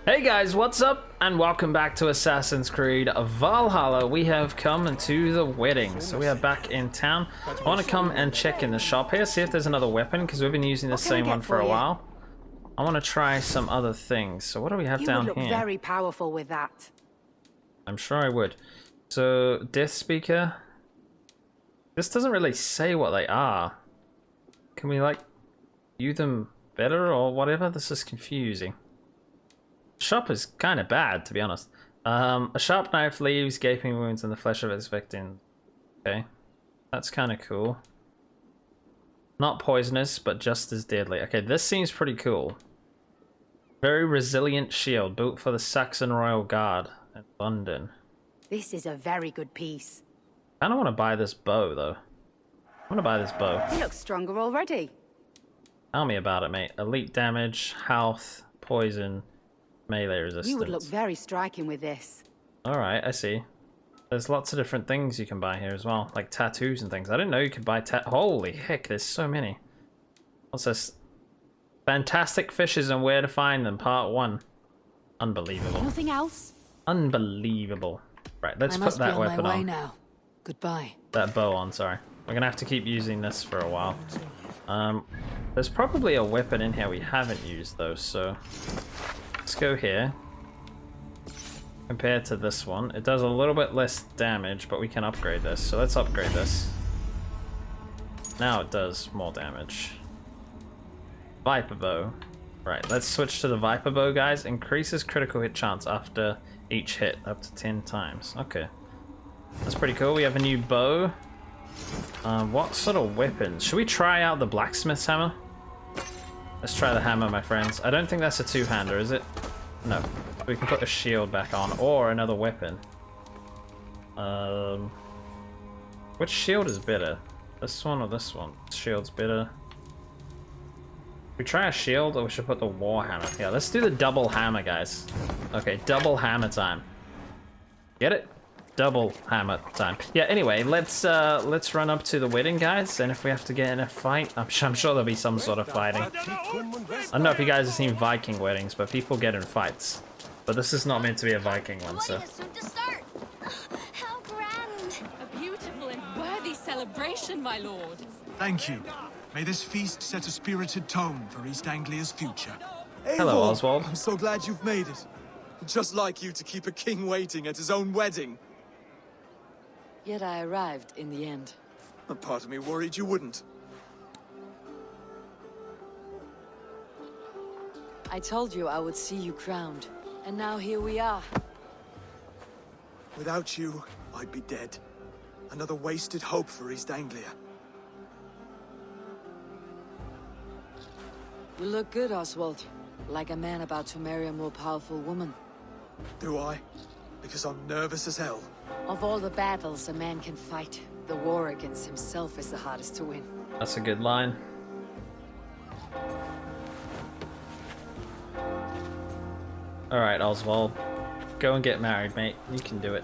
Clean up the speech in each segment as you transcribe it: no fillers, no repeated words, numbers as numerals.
Hey guys, what's up? And welcome back to Assassin's Creed Valhalla. We have come into the wedding, so we are back in town. I want to come and check in the shop here, see if there's another weapon, because we've been using the same one for a while. I want to try some other things. So what do we have down here? You would look very powerful with that. I'm sure I would. So, Death Speaker. This doesn't really say what they are. Can we, like, view them better or whatever? This is confusing. Shop is kind of bad, to be honest. A sharp knife leaves gaping wounds in the flesh of its victim. Okay, that's kind of cool. Not poisonous, but just as deadly. Okay, this seems pretty cool. Very resilient shield built for the Saxon Royal Guard in London. This is a very good piece. I don't want to buy this bow, though. I want to buy this bow. You look stronger already. Tell me about it, mate. Elite damage, health, poison, melee resistance. You would look very striking with this. Alright, I see. There's lots of different things you can buy here as well, like tattoos and things. I didn't know you could buy holy heck, there's so many. What's this? Fantastic fishes and where to find them, part 1. Unbelievable. Nothing else? Unbelievable. Right, let's put that weapon on. Now. Goodbye. That bow on, sorry. We're gonna have to keep using this for a while. There's probably a weapon in here we haven't used though, so let's go here. Compared to this one, it does a little bit less damage, but we can upgrade this. So let's upgrade this. Now it does more damage. Viper bow. Right, let's switch to the Viper bow, guys. Increases critical hit chance after each hit up to 10 times. Okay. That's pretty cool. We have a new bow. What sort of weapons? Should we try out the blacksmith's hammer? Let's try the hammer, my friends. I don't think that's a two-hander, is it? No. We can put a shield back on, or another weapon. Which shield is better? This one or this one? Shield's better. We try a shield, or we should put the war hammer? Yeah, let's do the double hammer, guys. Okay, double hammer time. Get it? Double hammer time. Yeah, anyway, let's run up to the wedding, guys, and if we have to get in a fight, I'm sure there'll be some sort of fighting. I don't know if you guys have seen Viking weddings, but people get in fights. But this is not meant to be a Viking one, so. How grand! A beautiful and worthy celebration, my lord. Thank you. May this feast set a spirited tone for East Anglia's future. Hello, Oswald. I'm so glad you've made it. Just like you to keep a king waiting at his own wedding. Yet I arrived in the end. A part of me worried you wouldn't. I told you I would see you crowned, and now here we are. Without you, I'd be dead. Another wasted hope for East Anglia. You look good, Oswald. Like a man about to marry a more powerful woman. Do I? Because I'm nervous as hell. Of all the battles a man can fight, the war against himself is the hardest to win. That's a good line. Alright, Oswald. Go and get married, mate. You can do it.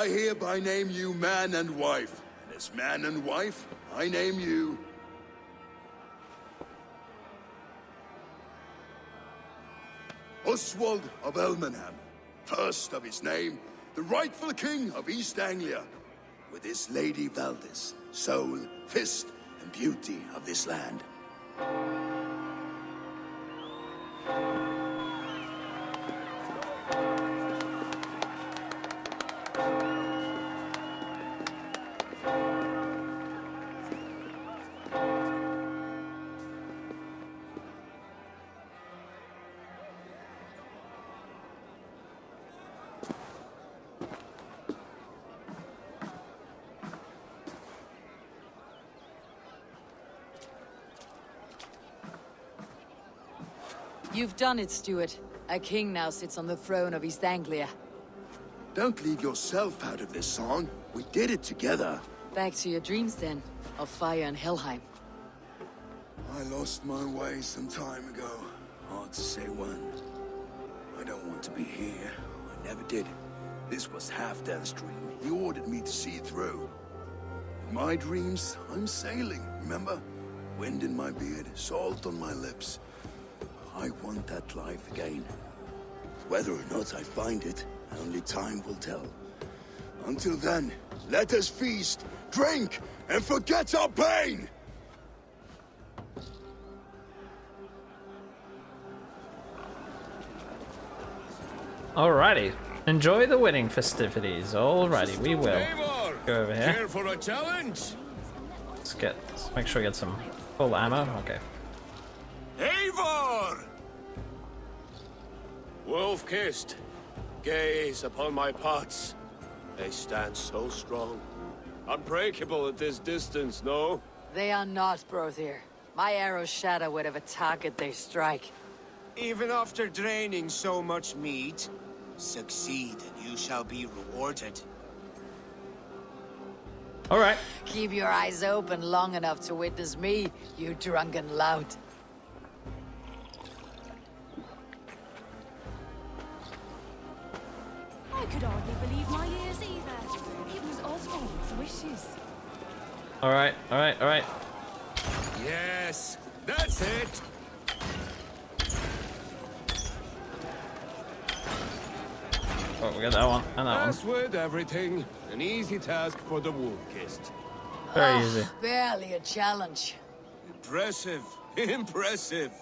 I hereby name you man and wife. And as man and wife, I name you... Oswald of Elmenham, first of his name, the rightful king of East Anglia, with his lady Valdis, soul, fist, and beauty of this land. You've done it, Stuart. A king now sits on the throne of East Anglia. Don't leave yourself out of this song. We did it together. Back to your dreams then, of fire and Helheim. I lost my way some time ago. Hard to say when. I don't want to be here. I never did. This was Halfdan's dream. He ordered me to see it through. In my dreams, I'm sailing, remember? Wind in my beard, salt on my lips. I want that life again. Whether or not I find it, only time will tell. Until then, let us feast, drink, and forget our pain! Alrighty. Enjoy the wedding festivities. Alrighty, we will. Eivor, Go over here. care for a challenge? Let's make sure we get some full ammo. Okay. Eivor! Wolf-kissed, gaze upon my pots. They stand so strong. Unbreakable at this distance, no? They are not, Brother. My arrows shatter whatever target they strike. Even after draining so much meat, succeed and you shall be rewarded. Alright. Keep your eyes open long enough to witness me, you drunken lout. I could hardly believe my ears either. It was Oswald's wishes. Alright, alright. Yes, that's it. Oh, we got that one and that As one. with everything, an easy task for the wolf-kissed. Very easy. Barely a challenge. Impressive, impressive.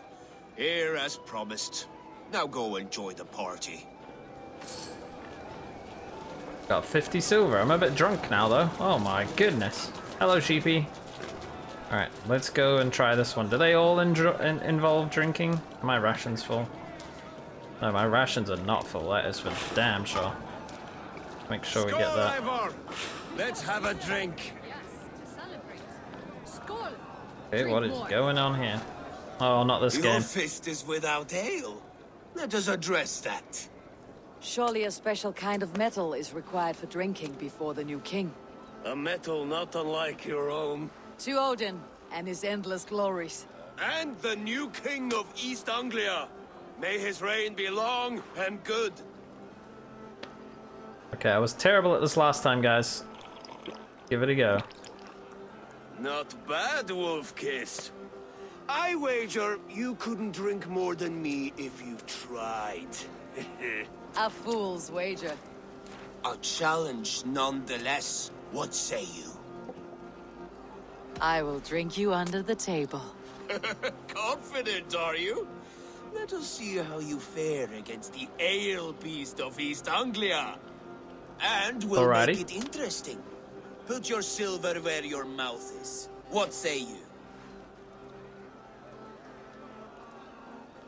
Here as promised. Now go enjoy the party. Got 50 silver. I'm a bit drunk now, though. Oh my goodness. Hello, sheepy. Alright, let's go and try this one. Do they all involve drinking? Are my rations full? No, my rations are not full. That is for damn sure. Make sure we get that. Eivor! Let's have a drink. Okay, what is going on here? Oh, not this Your game. fist is without ale. Let us address that. Surely a special kind of metal is required for drinking before the new king. A metal not unlike your own. To Odin and his endless glories. And the new king of East Anglia. May his reign be long and good. Okay, I was terrible at this last time, guys. Give it a go. Not bad, wolf-kissed. I wager you couldn't drink more than me if you tried. A fool's wager. A challenge nonetheless. What say you? I will drink you under the table. Confident, are you? Let us see how you fare against the ale beast of East Anglia. And we'll Alrighty. make it interesting. Put your silver where your mouth is. What say you?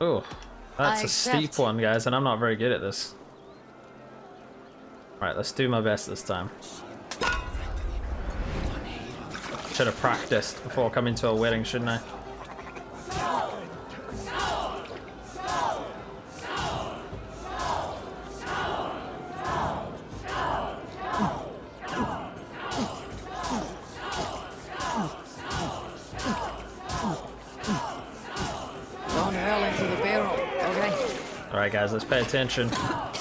Oh, that's I a steep accept. one, guys, and I'm not very good at this. Right, let's do my best this time. Should have practiced before coming to a wedding, shouldn't I? Don't hurl into the barrel, okay? Alright, guys, let's pay attention.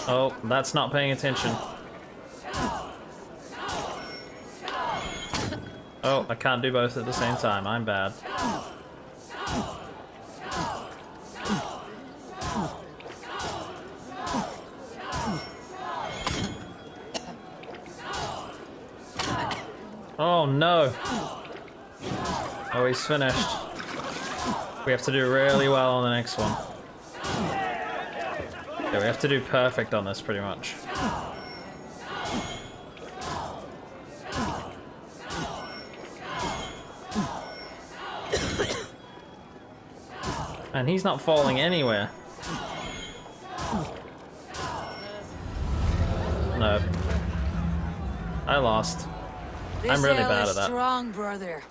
Oh, that's not paying attention. Oh, I can't do both at the same time. I'm bad. Oh no! Oh, he's finished. We have to do really well on the next one. Yeah, we have to do perfect on this pretty much. And he's not falling anywhere. No. I lost. I'm really bad at that. Strong, brother.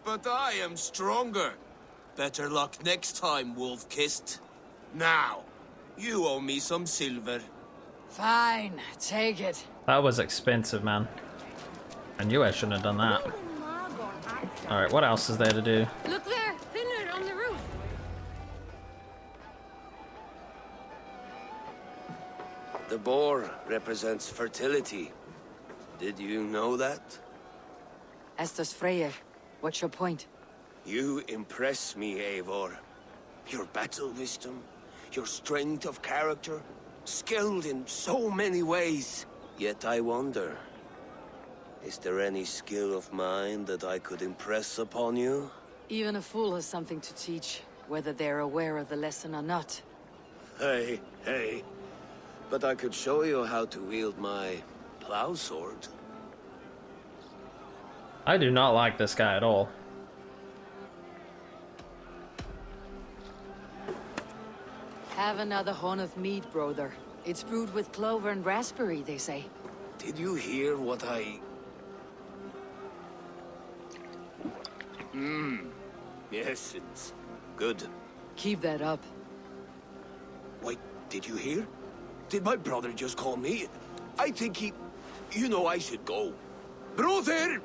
But I am stronger. Better luck next time, Wolf-Kissed. Now, you owe me some silver. Fine, take it. That was expensive, man. I knew I shouldn't have done that. Alright, what else is there to do? Look there, thinner on the roof. The boar represents fertility. Did you know that? As does Freyr. What's your point? You impress me, Eivor. Your battle wisdom, your strength of character, skilled in so many ways. Yet I wonder, is there any skill of mine that I could impress upon you? Even a fool has something to teach, whether they're aware of the lesson or not. Hey, hey. But I could show you how to wield my plow sword. I do not like this guy at all. Have another horn of mead, brother. It's brewed with clover and raspberry, they say. Did you hear what I... Yes, it's good. Keep that up. Wait, did you hear? Did my brother just call me? I think he... You know I should go. Brother!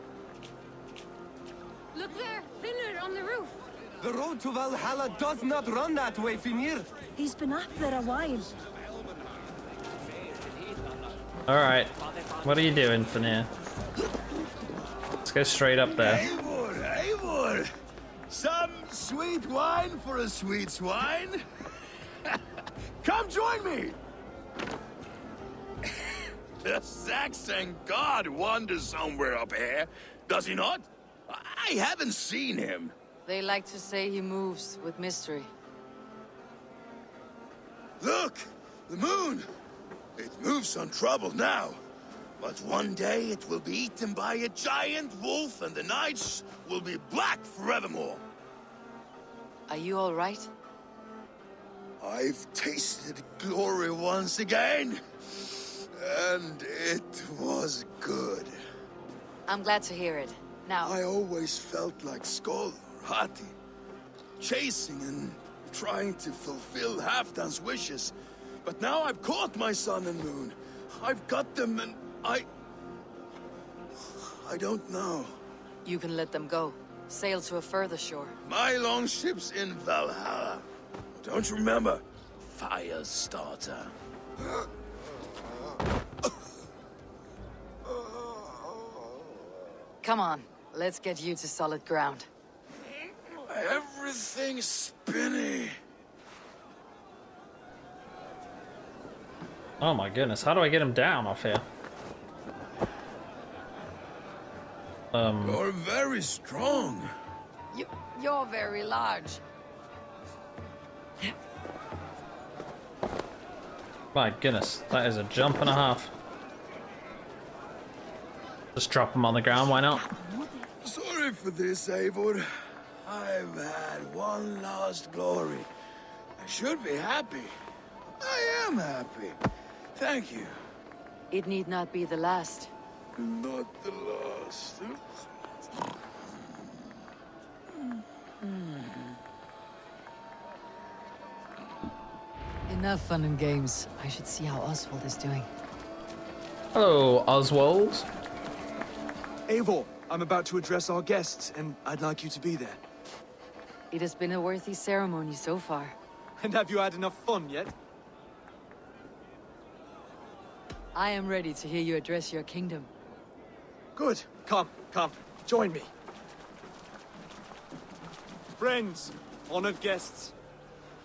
Look there, thinner on the roof. The road to Valhalla does not run that way, Fimir. He's been up there a while. Alright, what are you doing, Fenir? Let's go straight up there. Eivor, Eivor! Some sweet wine for a sweet swine? Come join me! The Saxon god wanders somewhere up here, does he not? I haven't seen him. They like to say he moves with mystery. Look! The moon! It moves untroubled now. But one day it will be eaten by a giant wolf and the nights will be black forevermore. Are you all right? I've tasted glory once again. And it was good. I'm glad to hear it. Now, I always felt like Skoll or Hati. Chasing and trying to fulfill Halfdan's wishes. But now I've caught my sun and moon. I've got them and I don't know. you can let them go. Sail to a further shore. My longship's in Valhalla. Don't you remember? Firestarter. Come on, let's get you to solid ground. Everything's spinny. Oh my goodness, how do I get him down off here? You're very strong. You're very large. My goodness, that is a jump and a half. Just drop him on the ground, why not? Sorry for this, Eivor. I've had one last glory. I should be happy. I am happy. Thank you. It need not be the last. Not the last. Enough fun and games. I should see how Oswald is doing. Hello, Oswald. Eivor, I'm about to address our guests, and I'd like you to be there. It has been a worthy ceremony so far. And have you had enough fun yet? I am ready to hear you address your kingdom. Good. Come, come. Join me. Friends, honored guests.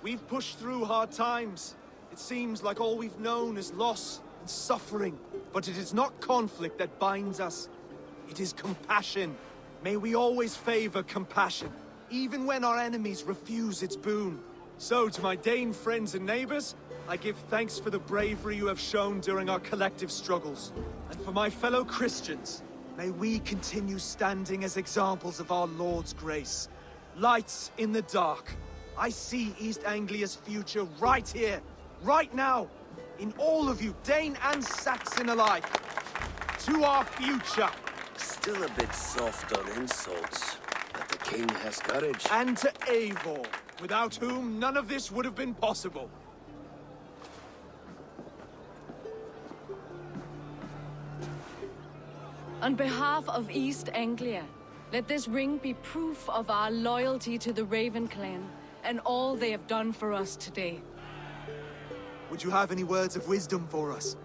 We've pushed through hard times. It seems like all we've known is loss and suffering. But it is not conflict that binds us. It is compassion. May we always favor compassion, even when our enemies refuse its boon. So, to my Dane friends and neighbors, I give thanks for the bravery you have shown during our collective struggles. And for my fellow Christians, may we continue standing as examples of our Lord's grace. Lights in the dark. I see East Anglia's future right here, right now, in all of you, Dane and Saxon alike. To our future. Still a bit soft on insults, but the king has courage. And to Eivor, without whom none of this would have been possible. On behalf of East Anglia, let this ring be proof of our loyalty to the Raven clan and all they have done for us today. Would you have any words of wisdom for us?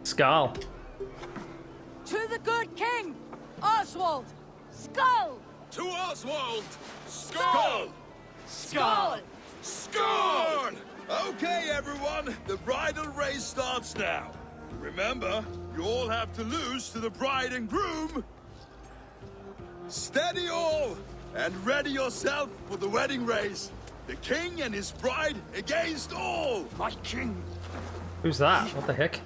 Skull. To the good king, Oswald! Skull! To Oswald! Skull! Skull! Skull! Okay, everyone, the bridal race starts now. Remember, you all have to lose to the bride and groom. Steady all, and ready yourself for the wedding race. The king and his bride against all. My king! Who's that? What the heck?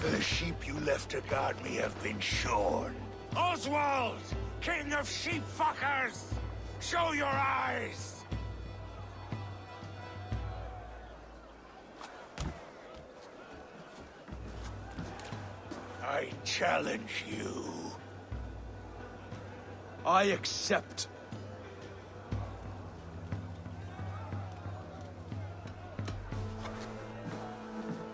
The sheep you left to guard me have been shorn. Oswald, king of sheep fuckers, show your eyes. I challenge you. I accept.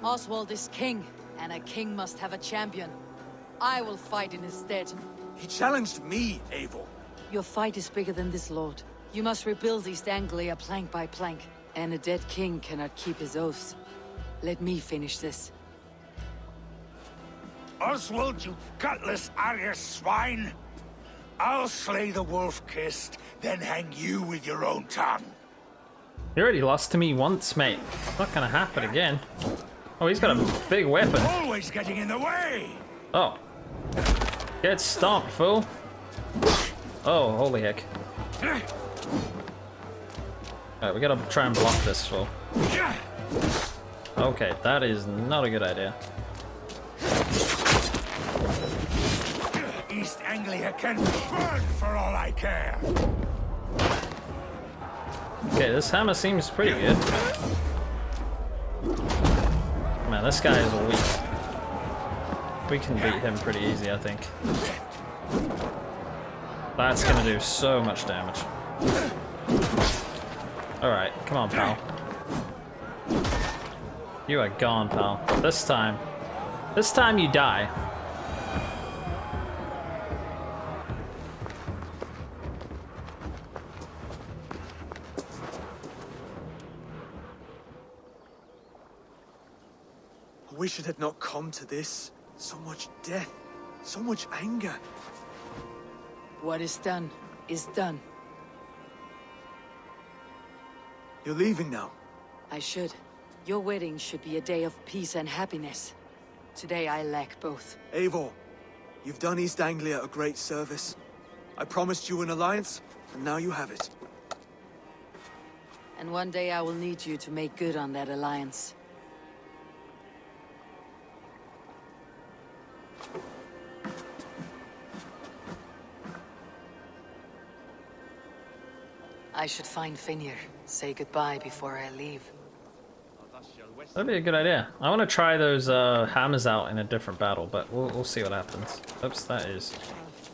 Oswald is king, and a king must have a champion. I will fight in his stead. He challenged me, Eivor. Your fight is bigger than this, Lord. You must rebuild East Anglia plank by plank, and a dead king cannot keep his oaths. Let me finish this. Oswald, you gutless Arya swine! I'll slay the wolf-kissed, then hang you with your own tongue. You already lost to me once, mate. It's not gonna happen again. Oh, he's got a big weapon. Always getting in the way! Oh. Get stomped, fool. Oh, holy heck. Alright, we gotta try and block this fool. Okay, that is not a good idea. East Anglia can burn for all I care! Okay, this hammer seems pretty good. Man, this guy is weak. We can beat him pretty easy, I think. That's gonna do so much damage. Alright, come on, pal. You are gone, pal. This time you die. I wish it had not come to this. So much death, so much anger. What is done, is done. You're leaving now. I should. Your wedding should be a day of peace and happiness. Today I lack both. Eivor, you've done East Anglia a great service. I promised you an alliance, and now you have it. And one day I will need you to make good on that alliance. I should find Finir, say goodbye before I leave. That'd be a good idea. I want to try those hammers out in a different battle, but we'll see what happens. Oops, that is...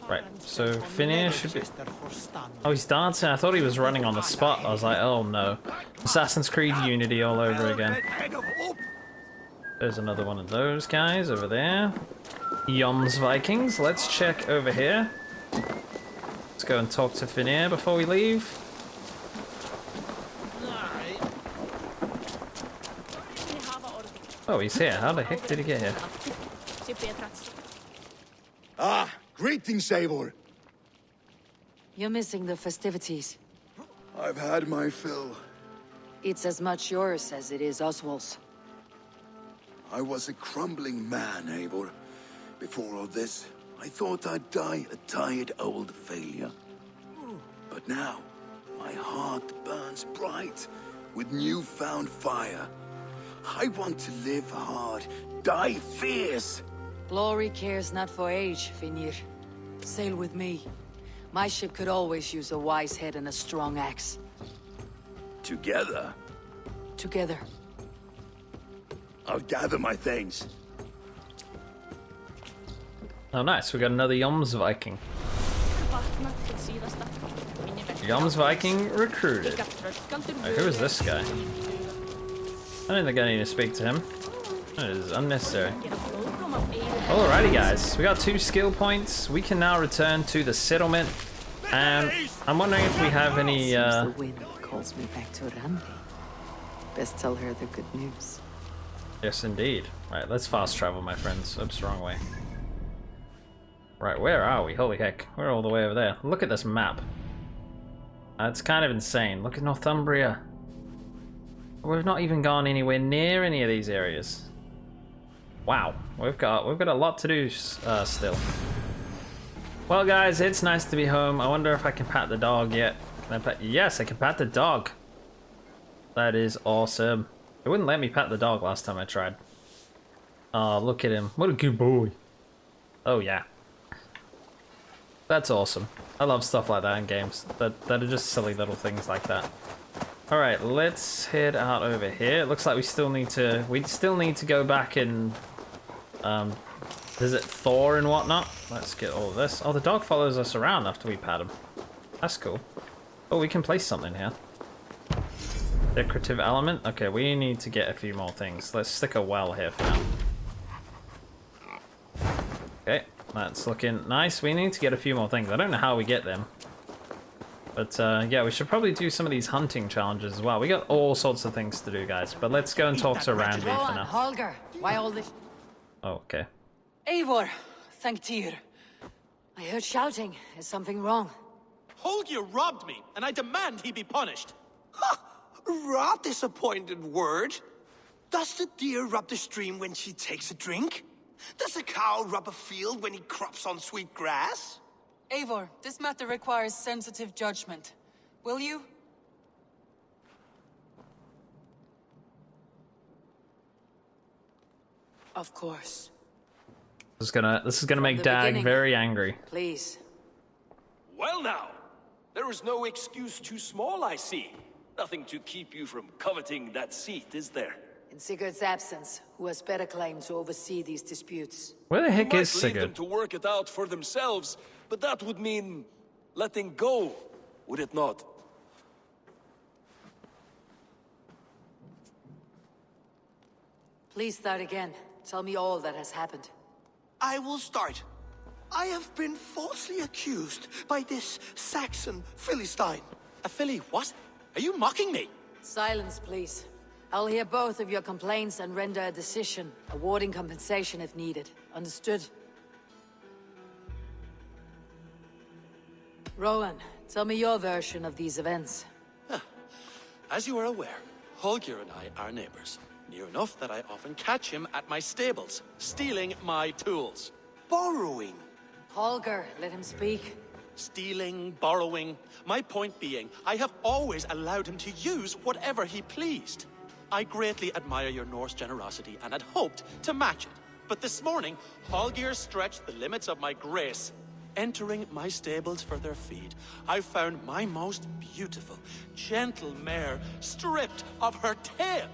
Right, so Finir should be... Oh, he's dancing. I thought he was running on the spot. I was like, oh no. Assassin's Creed Unity all over again. There's another one of those guys over there. Joms Vikings. Let's check over here. Let's go and talk to Finir before we leave. Oh, he's here. How the heck did he get here? Ah, greetings, Eivor. You're missing the festivities. I've had my fill. It's as much yours as it is Oswald's. I was a crumbling man, Eivor. Before all this, I thought I'd die a tired old failure. But now, my heart burns bright with newfound fire. I want to live hard, die fierce. Glory cares not for age, Finir. Sail with me. My ship could always use a wise head and a strong axe. Together, Together. I'll gather my things. Oh, nice. We got another Joms Viking. Joms Viking recruited. Right, who is this guy? I don't think I need to speak to him. That is unnecessary. Alrighty, guys. We got 2 skill points. We can now return to the settlement. And I'm wondering if we have any... The wind calls me back to Randi. Best tell her the good news. Yes, indeed. Right, let's fast travel, my friends. Oops, wrong way. Right, where are we? Holy heck. We're all the way over there. Look at this map. It's kind of insane. Look at Northumbria. We've not even gone anywhere near any of these areas. Wow, we've got a lot to do still. Well, guys, it's nice to be home. I wonder if I can pat the dog yet. Can I pat? Yes, I can pat the dog. That is awesome. It wouldn't let me pat the dog last time I tried. Oh, look at him. What a good boy. Oh, yeah. That's awesome. I love stuff like that in games. That are just silly little things like that. Alright, let's head out over here. It looks like we still need to go back and visit Thor and whatnot. Let's get all of this. Oh, the dog follows us around after we pat him. That's cool. Oh, we can place something here. Decorative element. Okay, we need to get a few more things. Let's stick a well here for now. Okay, that's looking nice. We need to get a few more things. I don't know how we get them. But yeah, we should probably do some of these hunting challenges as well. We got all sorts of things to do, guys. But let's go and talk to Randi for now. Holger, why all this? Oh, okay. Eivor, thank Tyr. I heard shouting. Is something wrong? Holger robbed me, and I demand he be punished. Rot disappointed word. Does the deer rub the stream when she takes a drink? Does a cow rub a field when he crops on sweet grass? Eivor, this matter requires sensitive judgment. Will you? Of course. This is gonna make Dag very angry. Please. Well now, there is no excuse too small, I see. Nothing to keep you from coveting that seat, is there? In Sigurd's absence, who has better claim to oversee these disputes? Where the heck is Leave them Sigurd? to work it out for themselves, but that would mean letting go, would it not? Please start again. Tell me all that has happened. I will start. I have been falsely accused by this Saxon Philistine. A filly what? Are you mocking me? Silence, please. I'll hear both of your complaints and render a decision, awarding compensation if needed. Understood? Rowan, tell me your version of these events. As you are aware, Holger and I are neighbors. Near enough that I often catch him at my stables, stealing my tools. Borrowing. Holger, let him speak. Stealing, borrowing. My point being, I have always allowed him to use whatever he pleased. I greatly admire your Norse generosity and had hoped to match it. But this morning, Holger stretched the limits of my grace. Entering my stables for their feed, I found my most beautiful, gentle mare stripped of her tail.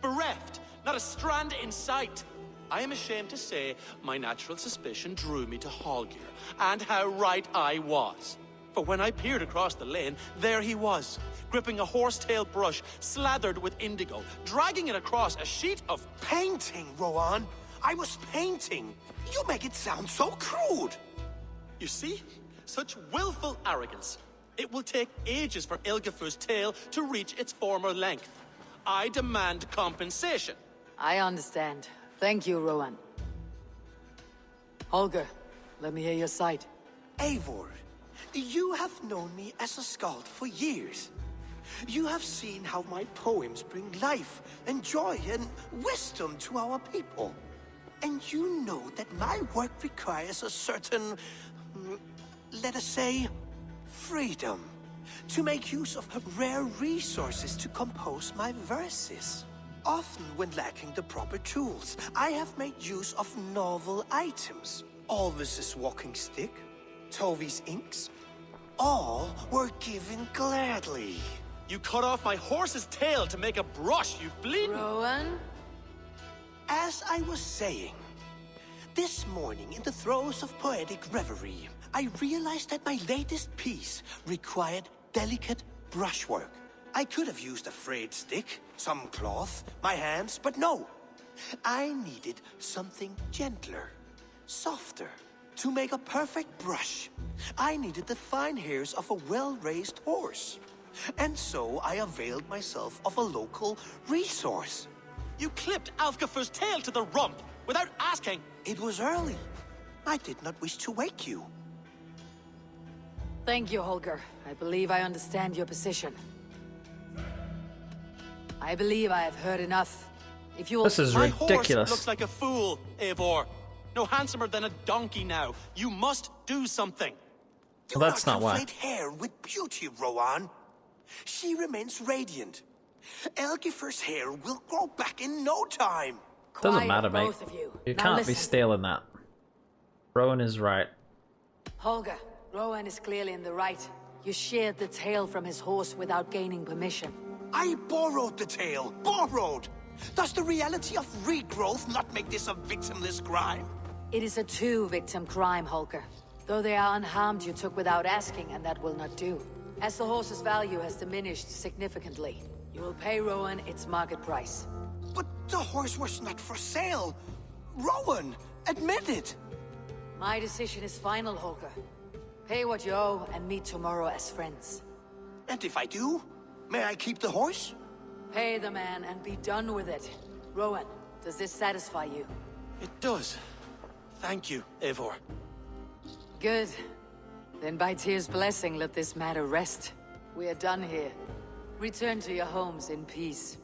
Bereft, not a strand in sight. I am ashamed to say my natural suspicion drew me to Holger, and how right I was. For when I peered across the lane, there he was, gripping a horsetail brush slathered with indigo, dragging it across a sheet of Painting, Rowan. I was painting. You make it sound so crude. You see? Such willful arrogance. It will take ages for Ilgafur's tail to reach its former length. I demand compensation. I understand. Thank you, Rowan. Holger, let me hear your side. Eivor, you have known me as a skald for years. You have seen how my poems bring life and joy and wisdom to our people. And you know that my work requires a certain, let us say, freedom. To make use of rare resources to compose my verses. Often when lacking the proper tools, I have made use of novel items. Alvis's walking stick, Tovi's inks, all were given gladly. You cut off my horse's tail to make a brush, you bleeding... Rowan? As I was saying, this morning in the throes of poetic reverie, I realized that my latest piece required delicate brushwork. I could have used a frayed stick, some cloth, my hands, but no. I needed something gentler, softer. To make a perfect brush, I needed the fine hairs of a well-raised horse. And so I availed myself of a local resource. You clipped Alfgafur's tail to the rump without asking. It was early. I did not wish to wake you. Thank you, Holger. I believe I understand your position. I believe I have heard enough. If you will... This is ridiculous. My horse looks like a fool, Eivor. No handsomer than a donkey now. You must do something. Well, that's not why. Conflate hair with beauty, Rowan. She remains radiant. Elgifur's hair will grow back in no time. Doesn't matter, mate. Both of you. You Now can't listen. be stealing that. Rowan is right. Holger, Rowan is clearly in the right. You sheared the tail from his horse without gaining permission. I borrowed the tail. Borrowed! Does the reality of regrowth not make this a victimless crime? It is a two-victim crime, Holger. Though they are unharmed, you took without asking, and that will not do. As the horse's value has diminished significantly, you will pay Rowan its market price. But the horse was not for sale. Rowan, admit it. My decision is final, Holger. Pay what you owe and meet tomorrow as friends. And if I do, may I keep the horse? Pay the man and be done with it. Rowan, does this satisfy you? It does. Thank you, Eivor. Good. Then by Tyr's blessing, let this matter rest. We are done here. Return to your homes in peace.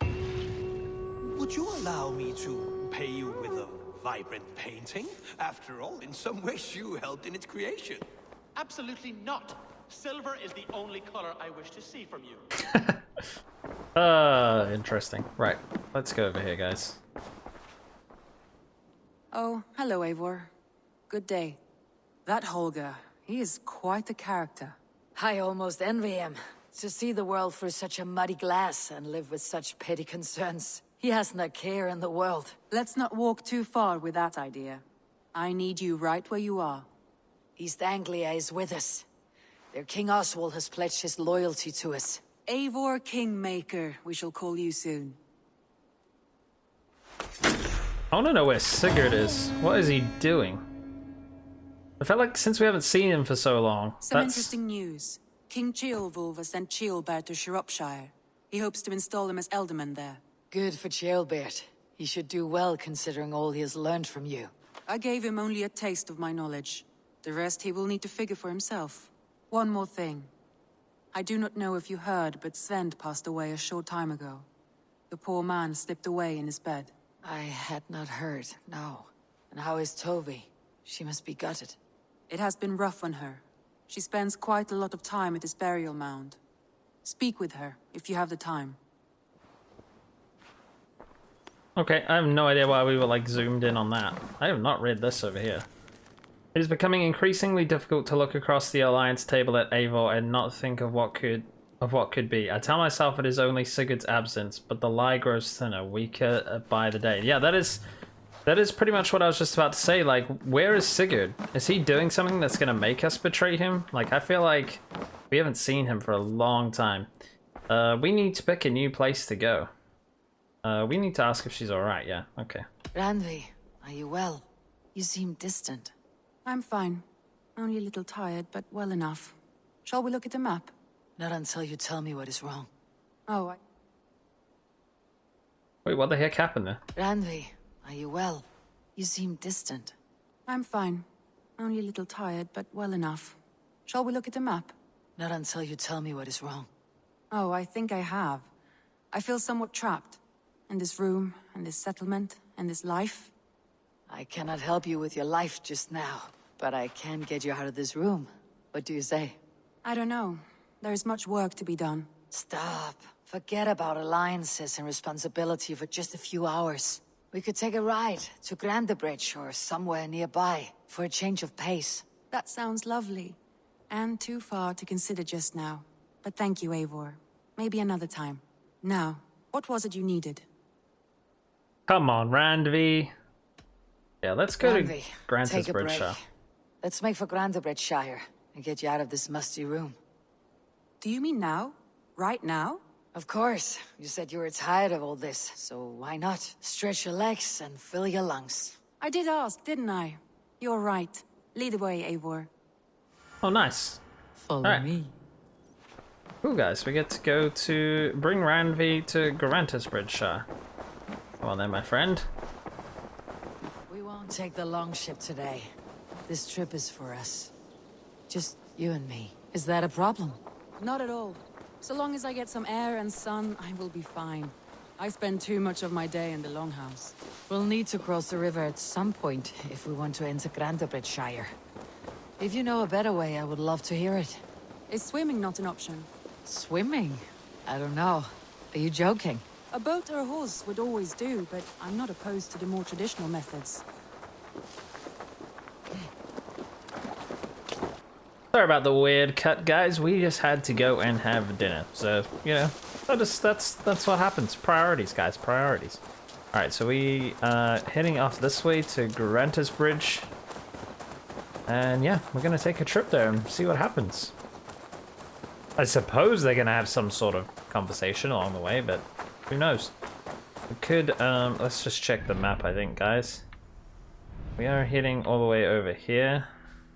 Would you allow me to pay you with a vibrant painting? After all, in some ways you helped in its creation. Absolutely not. Silver is the only color I wish to see from you. Interesting. Right, let's go over here, guys. Oh, hello, Eivor. Good day. That Holger, he is quite the character. I almost envy him. To see the world through such a muddy glass and live with such petty concerns. He hasn't a care in the world. Let's not walk too far with that idea. I need you right where you are. East Anglia is with us. Their King Oswald has pledged his loyalty to us. Eivor Kingmaker, we shall call you soon. I want to know where Sigurd is. What is he doing? I felt like since we haven't seen him for so long, Some interesting news. King Ceolwulf has sent Ceolbert to Shropshire. He hopes to install him as Elderman there. Good for Ceolbert. He should do well considering all he has learned from you. I gave him only a taste of my knowledge. The rest he will need to figure for himself. One more thing. I do not know if you heard, but Svend passed away a short time ago. The poor man slipped away in his bed. I had not heard, no. And how is Tovi? She must be gutted. It has been rough on her. She spends quite a lot of time at his burial mound. Speak with her, if you have the time. Okay, I have no idea why we were like zoomed in on that. I have not read this over here. It is becoming increasingly difficult to look across the alliance table at Eivor and not think of what could be. I tell myself it is only Sigurd's absence, but the lie grows thinner, weaker by the day. Yeah, that is pretty much what I was just about to say. Like, where is Sigurd? Is he doing something that's gonna make us betray him? Like, I feel like we haven't seen him for a long time. We need to pick a new place to go. We need to ask if she's alright, yeah, okay. Randvi, Are you well? You seem distant. I'm fine. Only a little tired, but well enough. Shall we look at the map? Not until you tell me what is wrong. Oh, Wait, what the heck happened there? Randvi, are you well? You seem distant. I'm fine. Only a little tired, but well enough. Shall we look at the map? Not until you tell me what is wrong. Oh, I think I have. I feel somewhat trapped. In this room, in this settlement, in this life. I cannot help you with your life just now, but I can get you out of this room. What do you say? I don't know. There is much work to be done. Stop. Forget about alliances and responsibility for just a few hours. We could take a ride to Grandebridge or somewhere nearby for a change of pace. That sounds lovely. And too far to consider just now. But thank you, Eivor. Maybe another time. Now, what was it you needed? Come on, Randvi. Yeah, let's go Randvi, to take a break. Grantebridge. Let's make for Grandebridgeshire and get you out of this musty room. Do you mean now? Right now? Of course. You said you were tired of all this, so why not? Stretch your legs and fill your lungs. I did ask, didn't I? You're right. Lead the way, Eivor. Oh, nice. Follow me. Cool, guys. We get to go to bring Randvi to Grantebridge. Come on then, my friend. We won't take the long ship today. This trip is for us. Just you and me. Is that a problem? Not at all. So long as I get some air and sun, I will be fine. I spend too much of my day in the Longhouse. We'll need to cross the river at some point if we want to enter Grantebridgeshire. If you know a better way, I would love to hear it. Is swimming not an option? Swimming? I don't know. Are you joking? A boat or a horse would always do, but I'm not opposed to the more traditional methods. Sorry about the weird cut, guys. We just had to go and have dinner. So, you know, that's what happens. Priorities, guys. Priorities. Alright, so we are heading off this way to Grantebridge. And yeah, we're going to take a trip there and see what happens. I suppose they're going to have some sort of conversation along the way, but who knows? We could, let's just check the map, I think, guys. We are heading all the way over here.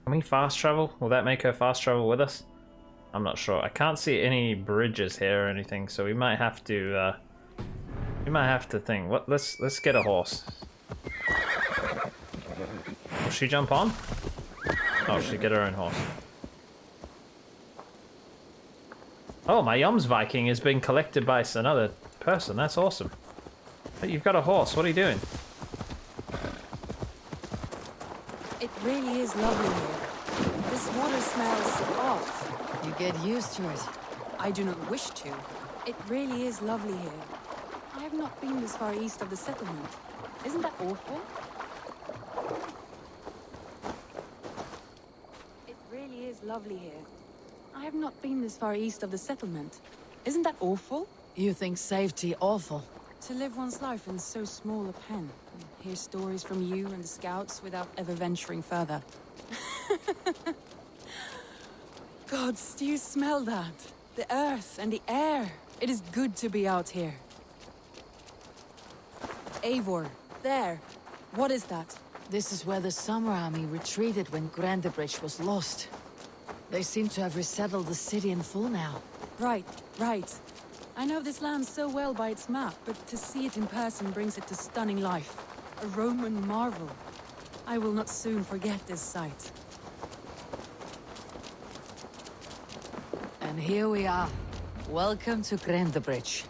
Can we fast travel? Will that make her fast travel with us? I'm not sure. I can't see any bridges here or anything, so we might have to, think. What? Let's get a horse. Will she jump on? Oh, she get her own horse. Oh, my Yums Viking is being collected by another person. That's awesome. But you've got a horse. What are you doing? It really is lovely here. This water smells off. You get used to it. I do not wish to. It really is lovely here. I have not been this far east of the settlement. Isn't that awful? It really is lovely here. I have not been this far east of the settlement. Isn't that awful? You think safety awful? To live one's life in so small a pen, and hear stories from you and the scouts without ever venturing further. Gods, do you smell that? The earth and the air. It is good to be out here. Eivor, there. What is that? This is where the Summer Army retreated when Grantebridge was lost. They seem to have resettled the city in full now. Right, right. I know this land so well by its map, but to see it in person brings it to stunning life. A Roman marvel. I will not soon forget this sight. And here we are. Welcome to Grantebridge.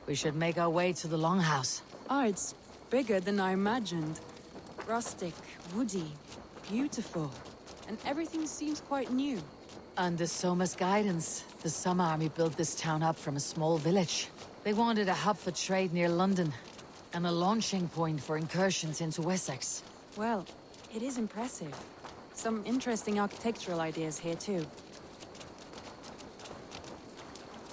We should make our way to the Longhouse. Ah, it's bigger than I imagined. Rustic, woody, beautiful. And everything seems quite new. Under Soma's guidance, the Summer Army built this town up from a small village. They wanted a hub for trade near London, and a launching point for incursions into Wessex. Well, it is impressive. Some interesting architectural ideas here too.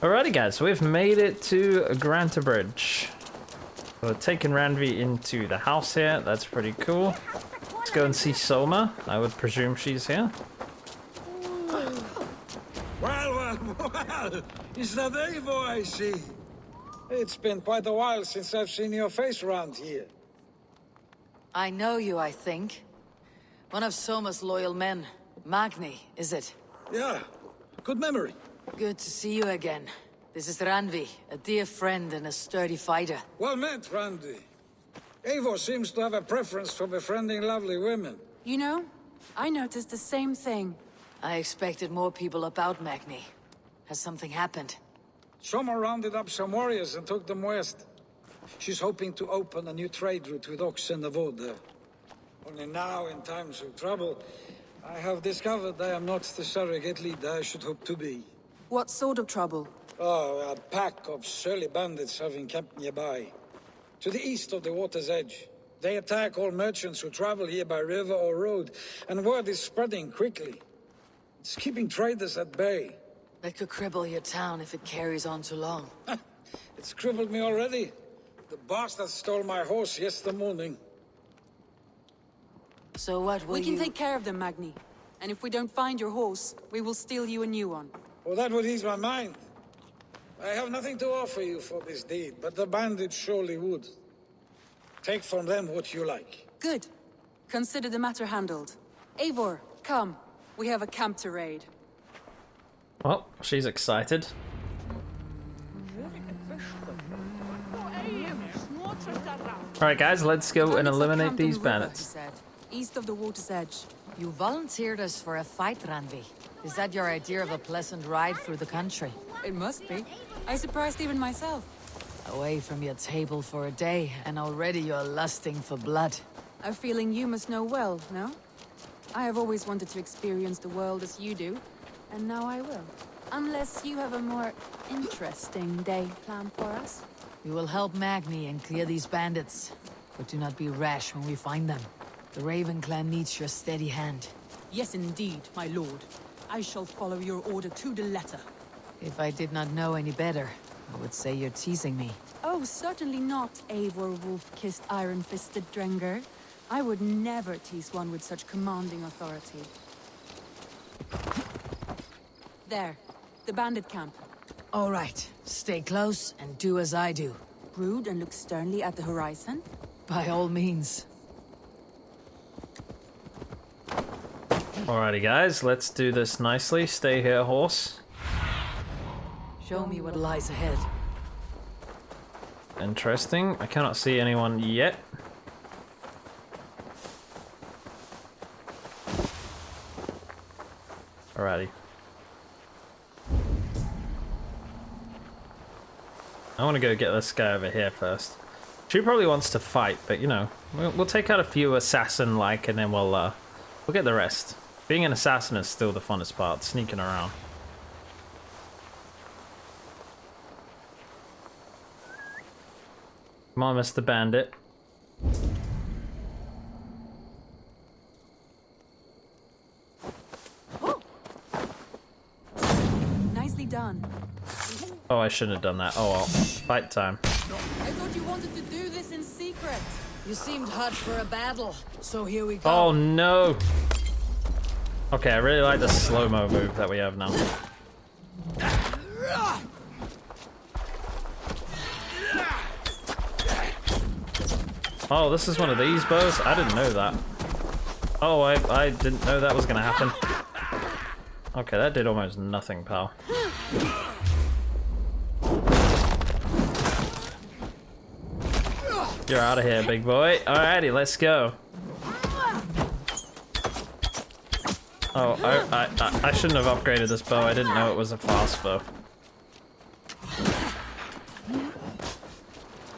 Alrighty, guys, so we've made it to Grantebridge. We're taking Randvi into the house here. That's pretty cool. Let's go and see Soma. I would presume she's here. Well, is that Eivor I see? It's been quite a while since I've seen your face around here. I know you, I think. One of Soma's loyal men. Magni, is it? Yeah, good memory. Good to see you again. This is Ranvi, a dear friend and a sturdy fighter. Well met, Randy. Eivor seems to have a preference for befriending lovely women. You know, I noticed the same thing. I expected more people about Magni. Has something happened? Soma rounded up some warriors and took them west. She's hoping to open a new trade route with Ox and the Vod there. Only now, in times of trouble, I have discovered I am not the surrogate leader I should hope to be. What sort of trouble? Oh, a pack of surly bandits have encamped nearby. To the east of the water's edge. They attack all merchants who travel here by river or road, and word is spreading quickly. It's keeping traders at bay. That could cripple your town if it carries on too long. It's crippled me already. The bastard stole my horse yesterday morning. So what will We can take care of them, Magni. And if we don't find your horse, we will steal you a new one. Well, that would ease my mind. I have nothing to offer you for this deed, but the bandits surely would. Take from them what you like. Good. Consider the matter handled. Eivor, come. We have a camp to raid. Well, she's excited. Alright guys, let's go and eliminate these bandits. East of the water's edge. You volunteered us for a fight, Ranvi. Is that your idea of a pleasant ride through the country? It must be. I surprised even myself. Away from your table for a day, and already you're lusting for blood. A feeling you must know well, no? I have always wanted to experience the world as you do, and now I will. Unless you have a more interesting day planned for us. We will help Magni and clear these bandits, but do not be rash when we find them. The Raven clan needs your steady hand. Yes, indeed, my lord. I shall follow your order to the letter. If I did not know any better, I would say you're teasing me. Oh, certainly not, Eivor wolf-kissed iron-fisted Drenger. I would never tease one with such commanding authority. There, the bandit camp. All right, stay close and do as I do. Brood and look sternly at the horizon? By all means. Alrighty guys, let's do this nicely. Stay here, horse. Show me what lies ahead. Interesting. I cannot see anyone yet. Alrighty. I want to go get this guy over here first. She probably wants to fight, but you know, we'll take out a few assassin-like, and then we'll get the rest. Being an assassin is still the funnest part, sneaking around. Come on, Mr. Bandit. Nicely done. Oh, I shouldn't have done that. Oh well. Fight time. I thought you wanted to do this in secret. You seemed hot for a battle, so here we go. Oh no! Okay, I really like the slow-mo move that we have now. Oh, this is one of these bows? I didn't know that. Oh, I didn't know that was gonna happen. Okay, that did almost nothing, pal. You're out of here, big boy. Alrighty, let's go. Oh, I shouldn't have upgraded this bow. I didn't know it was a fast bow.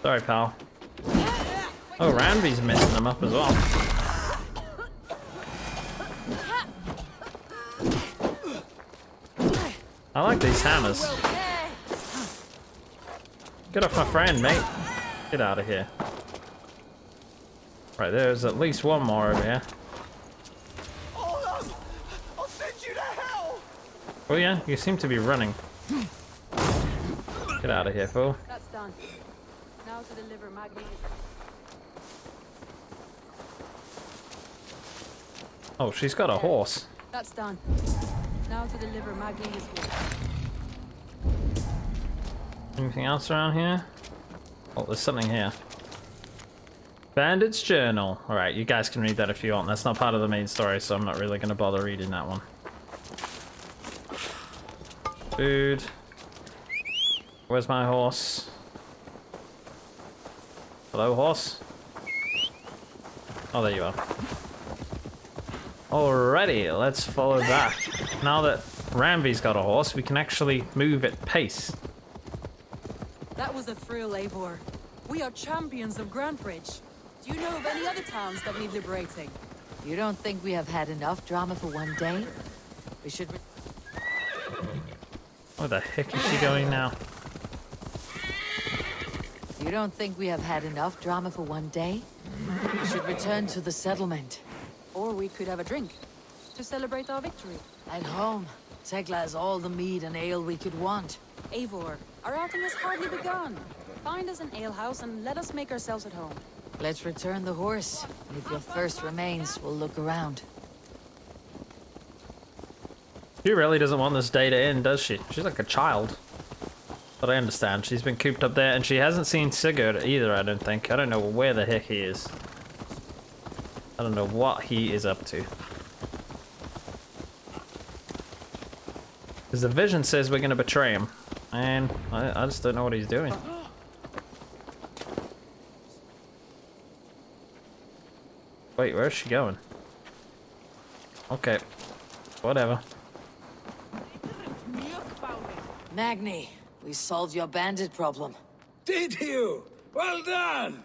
Sorry, pal. Oh, Ranvi's messing them up as well. I like these hammers. Get off my friend, mate. Get out of here. Right, there's at least one more over here. I'll send you to hell! Oh yeah, you seem to be running. Get out of here, fool. That's done. Now to deliver Magni. Oh, she's got a horse. That's done. Now to deliver Magni his horse. Anything else around here? Oh, there's something here. Bandits Journal. Alright, you guys can read that if you want. That's not part of the main story, so I'm not really going to bother reading that one. Food. Where's my horse? Hello, horse? Oh, there you are. Alrighty, let's follow that. Now that Ranvi's got a horse, we can actually move at pace. That was a thrill, Eivor. We are champions of Grantbridge. Do you know of any other towns that need liberating? You don't think we have had enough drama for one day? We should... Where the heck is she going now? You don't think we have had enough drama for one day? We should return to the settlement. Or we could have a drink to celebrate our victory. At home, Tekla has all the mead and ale we could want. Eivor, our outing has hardly begun. Find us an alehouse and let us make ourselves at home. Let's return the horse. If your thirst remains, we'll look around. She really doesn't want this day to end, does she? She's like a child. But I understand. She's been cooped up there, and she hasn't seen Sigurd either, I don't think. I don't know where the heck he is. I don't know what he is up to. Because the vision says we're going to betray him. And I just don't know what he's doing. Wait, where's she going? Okay. Whatever. Magni, we solved your bandit problem. Did you? Well done!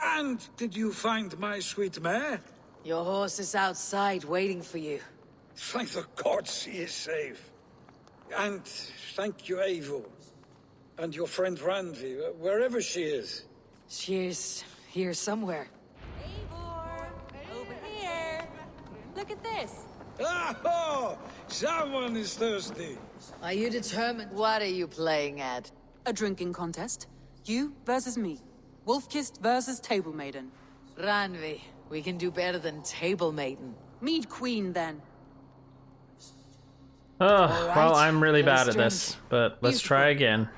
And did you find my sweet mare? Your horse is outside waiting for you. Thank the gods he is safe. And thank you, Eivor. And your friend Randvi, wherever she is. She's here somewhere. Eivor! Over here! Look at this! Oh! Someone is thirsty. Are you determined? What are you playing at? A drinking contest. You versus me. Wolf-kissed versus Table Maiden. Randvi, we can do better than Table Maiden. Mead Queen, then. Oh, right, well, I'm really let us bad at drink. this, but let's try again.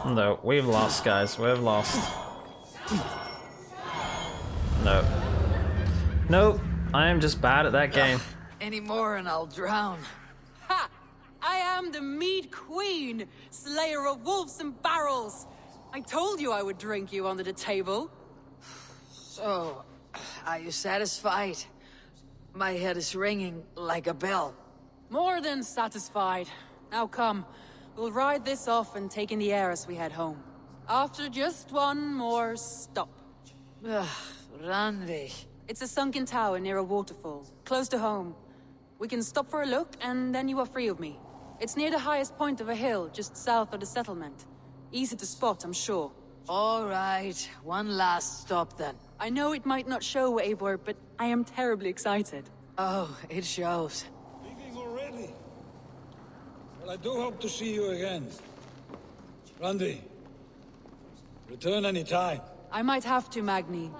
No, we've lost, guys. We've lost. No. Nope. I am just bad at that game. Any more and I'll drown. Ha! I am the Mead Queen, slayer of wolves and barrels. I told you I would drink you under the table. So, are you satisfied? My head is ringing like a bell. More than satisfied. Now come, we'll ride this off and take in the air as we head home. After just one more stop. Ugh, Randvi. It's a sunken tower near a waterfall, close to home. We can stop for a look, and then you are free of me. It's near the highest point of a hill, just south of the settlement. Easy to spot, I'm sure. All right, one last stop then. I know it might not show, Eivor, but I am terribly excited. Oh, it shows. Leaving already? Well, I do hope to see you again. Randvi, return any time. I might have to, Magni.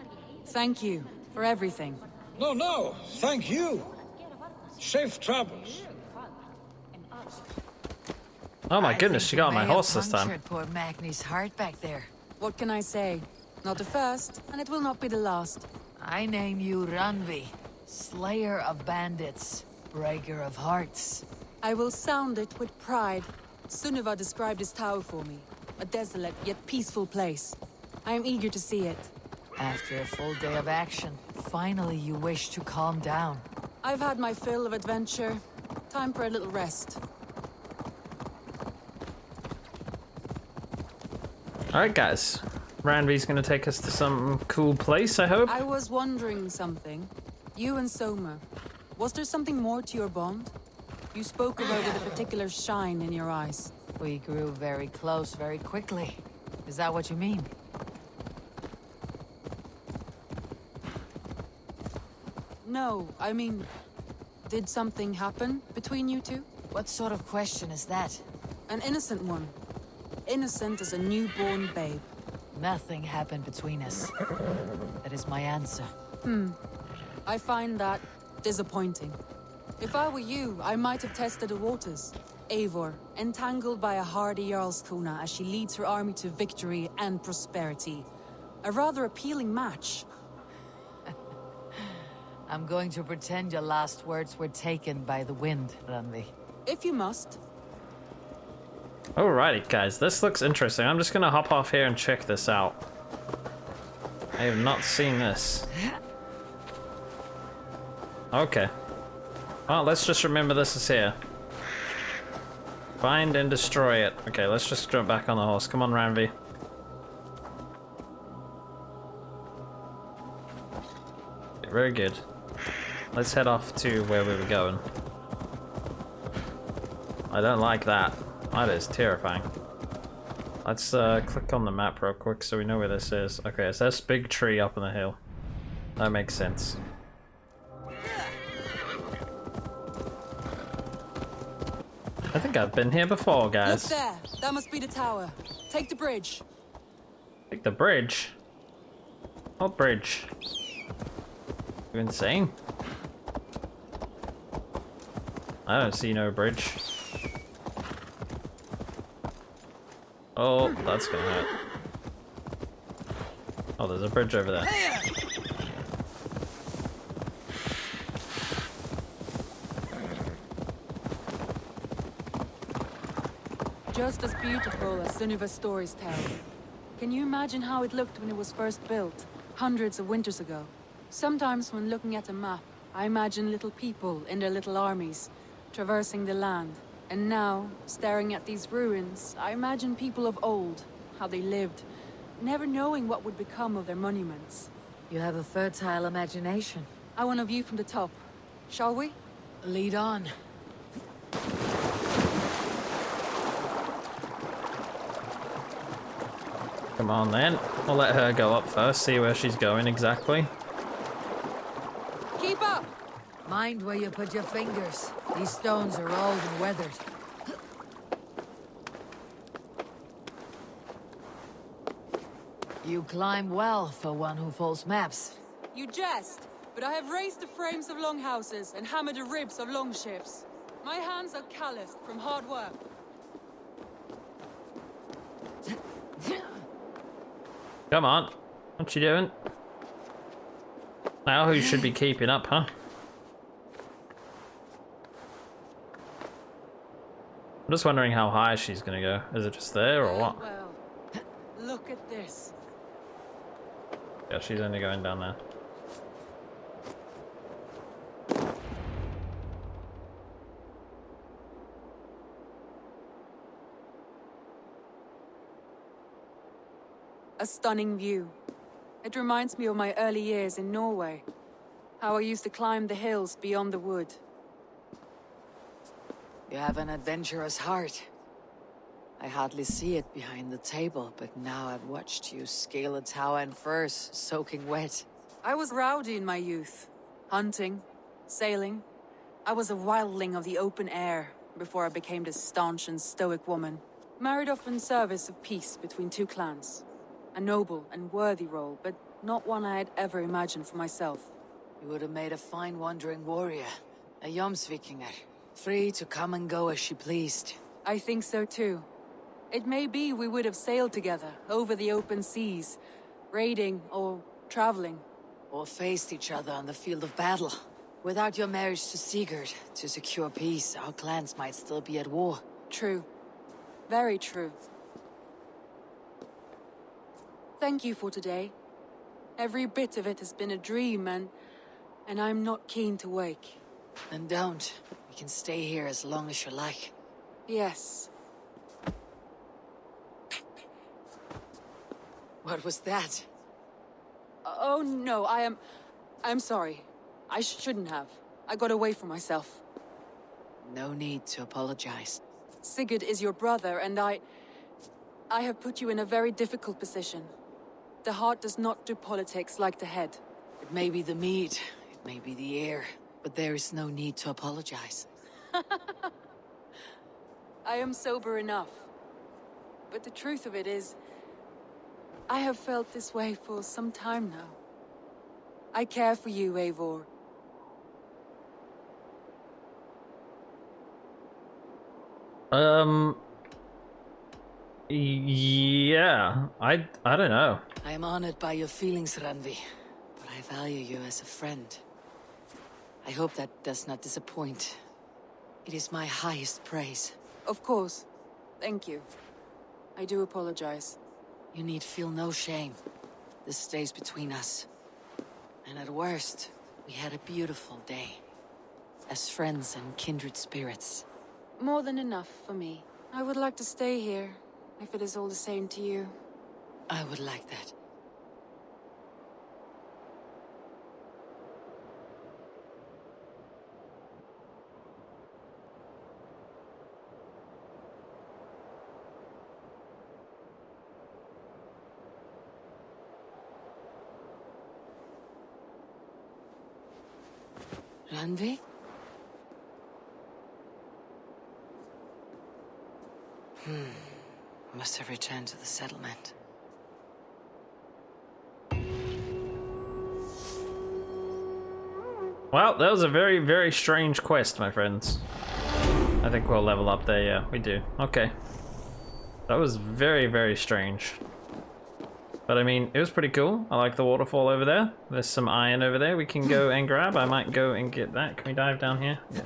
Thank you for everything. No, thank you. Safe travels. Oh my I goodness, think she you got on my may have horse this time. punctured poor Magni's heart back there. What can I say? Not the first, and it will not be the last. I name you Randvi, slayer of bandits, breaker of hearts. I will sound it with pride. Sunniva described this tower for me. A desolate yet peaceful place. I am eager to see it. After a full day of action, finally you wish to calm down. I've had my fill of adventure. Time for a little rest. Alright, guys. Randvi's gonna take us to some cool place, I hope. I was wondering something. You and Soma. Was there something more to your bond? You spoke about with a particular shine in your eyes. We grew very close very quickly. Is that what you mean? No, I mean, did something happen between you two? What sort of question is that? An innocent one. Innocent as a newborn babe. Nothing happened between us. That is my answer. I find that disappointing. If I were you, I might have tested the waters. Eivor, entangled by a hardy Jarlskona as she leads her army to victory and prosperity. A rather appealing match. I'm going to pretend your last words were taken by the wind, Randvi. If you must. Alrighty, guys, this looks interesting. I'm just gonna hop off here and check this out. I have not seen this. Okay. Well, let's just remember this is here. Find and destroy it. Okay, let's just jump back on the horse. Come on, Ranvi. Very good. Let's head off to where we were going. I don't like that. That is terrifying. Let's click on the map real quick so we know where this is. Okay, it's this big tree up on the hill. That makes sense. I think I've been here before, guys. Look there. That must be the tower. Take the bridge. Take the bridge? What bridge? You insane? I don't see no bridge. Oh, that's gonna hurt. Oh, there's a bridge over there. Just as beautiful as Sunniva's stories tell. Can you imagine how it looked when it was first built, hundreds of winters ago? Sometimes when looking at a map, I imagine little people in their little armies, traversing the land. And now, staring at these ruins, I imagine people of old, how they lived, never knowing what would become of their monuments. You have a fertile imagination. I want a view from the top. Shall we? Lead on. Come on then. I'll let her go up first, see where she's going exactly. Keep up! Mind where you put your fingers. These stones are old and weathered. You climb well for one who folds maps. You jest, but I have raised the frames of longhouses and hammered the ribs of longships. My hands are calloused from hard work. Come on. What you doing? Now who should be keeping up, huh? I'm just wondering how high she's gonna go. Is it just there or what? Well, look at this. Yeah, she's only going down there. A stunning view. It reminds me of my early years in Norway. How I used to climb the hills beyond the wood. You have an adventurous heart. I hardly see it behind the table, but now I've watched you scale a tower in furs, soaking wet. I was rowdy in my youth. Hunting, sailing. I was a wildling of the open air before I became this staunch and stoic woman. Married off in service of peace between two clans. A noble and worthy role, but not one I had ever imagined for myself. You would have made a fine wandering warrior. A Jomsvikinger. Free to come and go as she pleased. I think so too. It may be we would have sailed together, over the open seas, raiding or traveling. Or faced each other on the field of battle. Without your marriage to Sigurd, to secure peace, our clans might still be at war. True. Very true. Thank you for today. Every bit of it has been a dream, and I'm not keen to wake. Then don't. We can stay here as long as you like. Yes. What was that? Oh no, I'm sorry. I shouldn't have. I got away from myself. No need to apologize. Sigurd is your brother, and I have put you in a very difficult position. The heart does not do politics like the head. It may be the mead, it may be the air, but there is no need to apologize. I am sober enough. But the truth of it is, I have felt this way for some time now. I care for you, Eivor. Yeah, I don't know. I am honored by your feelings, Ranvi, but I value you as a friend. I hope that does not disappoint. It is my highest praise. Of course. Thank you. I do apologize. You need feel no shame. This stays between us. And at worst, we had a beautiful day. As friends and kindred spirits. More than enough for me. I would like to stay here, if it is all the same to you. I would like that. Ranvi? Must have returned to the settlement. Well, that was a very, very strange quest, my friends. I think we'll level up there, yeah, we do. Okay. That was very, very strange. But I mean, it was pretty cool. I like the waterfall over there. There's some iron over there we can go and grab. I might go and get that. Can we dive down here? Yes.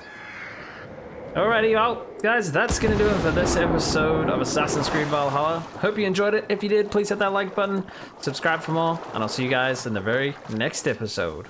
Alrighty, well, guys, that's going to do it for this episode of Assassin's Creed Valhalla. Hope you enjoyed it. If you did, please hit that like button, subscribe for more, and I'll see you guys in the very next episode.